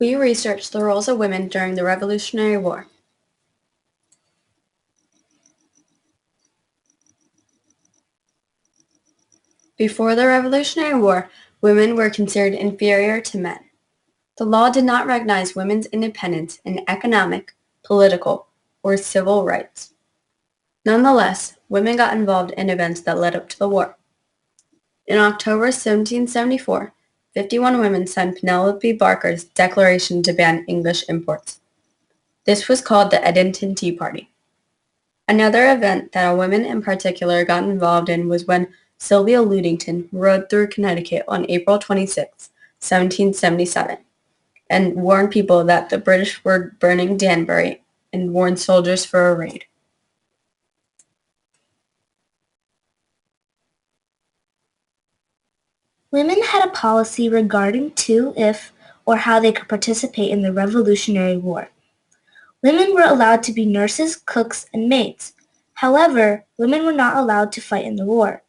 We researched the roles of women during the Revolutionary War. Before the Revolutionary War, women were considered inferior to men. The law did not recognize women's independence in economic, political, or civil rights. Nonetheless, women got involved in events that led up to the war. In October 1774, 51 women signed Penelope Barker's declaration to ban English imports. This was called the Edmonton Tea Party. Another event that a woman in particular got involved in was when Sylvia Ludington rode through Connecticut on April 26, 1777, and warned people that the British were burning Danbury and warned soldiers for a raid. Women had a policy regarding to, if, or how they could participate in the Revolutionary War. Women were allowed to be nurses, cooks, and maids. However, women were not allowed to fight in the war.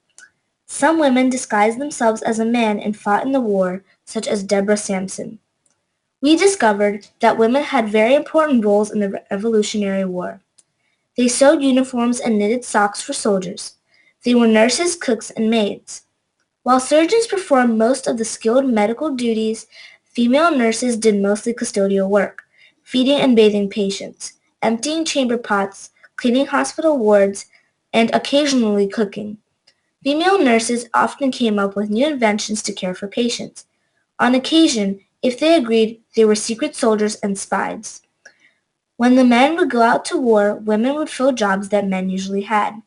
Some women disguised themselves as a man and fought in the war, such as Deborah Sampson. We discovered that women had very important roles in the Revolutionary War. They sewed uniforms and knitted socks for soldiers. They were nurses, cooks, and maids. While surgeons performed most of the skilled medical duties, female nurses did mostly custodial work, feeding and bathing patients, emptying chamber pots, cleaning hospital wards, and occasionally cooking. Female nurses often came up with new inventions to care for patients. On occasion, if they agreed, they were secret soldiers and spies. When the men would go out to war, women would fill jobs that men usually had.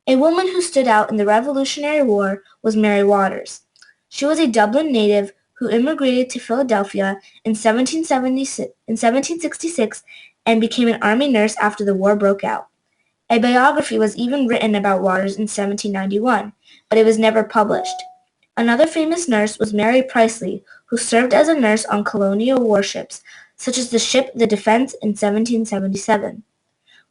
A woman who stood out in the Revolutionary War was Mary Waters. She was a Dublin native who immigrated to Philadelphia in 1766 and became an army nurse after the war broke out. A biography was even written about Waters in 1791, but it was never published. Another famous nurse was Mary Priestley, who served as a nurse on colonial warships, such as the ship the Defense in 1777.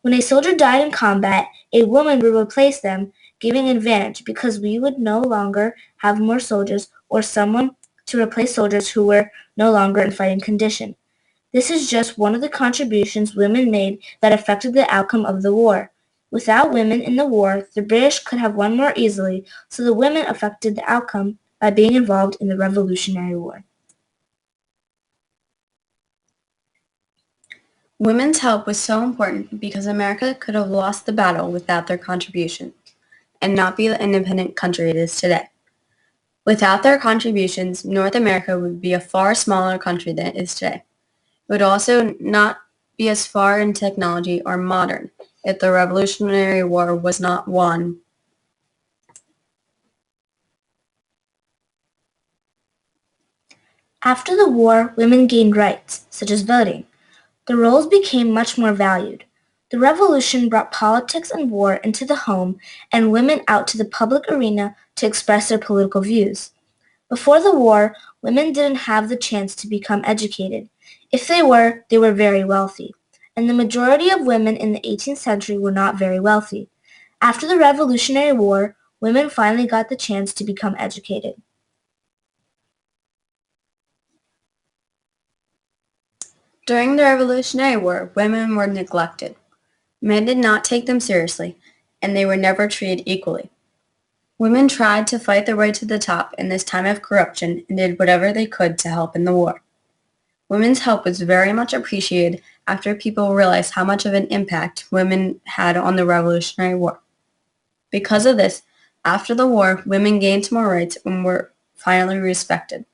When a soldier died in combat, a woman would replace them, giving an advantage because we would no longer have more soldiers or someone to replace soldiers who were no longer in fighting condition. This is just one of the contributions women made that affected the outcome of the war. Without women in the war, the British could have won more easily, so the women affected the outcome by being involved in the Revolutionary War. Women's help was so important because America could have lost the battle without their contribution and not be the independent country it is today. Without their contributions, North America would be a far smaller country than it is today. It would also not be as far in technology or modern if the Revolutionary War was not won. After the war, women gained rights, such as voting. The roles became much more valued. The revolution brought politics and war into the home and women out to the public arena to express their political views. Before the war, women didn't have the chance to become educated. If they were very wealthy. And the majority of women in the 18th century were not very wealthy. After the Revolutionary War, women finally got the chance to become educated. During the Revolutionary War, women were neglected. Men did not take them seriously, and they were never treated equally. Women tried to fight their way to the top in this time of corruption and did whatever they could to help in the war. Women's help was very much appreciated after people realized how much of an impact women had on the Revolutionary War. Because of this, after the war, women gained more rights and were finally respected.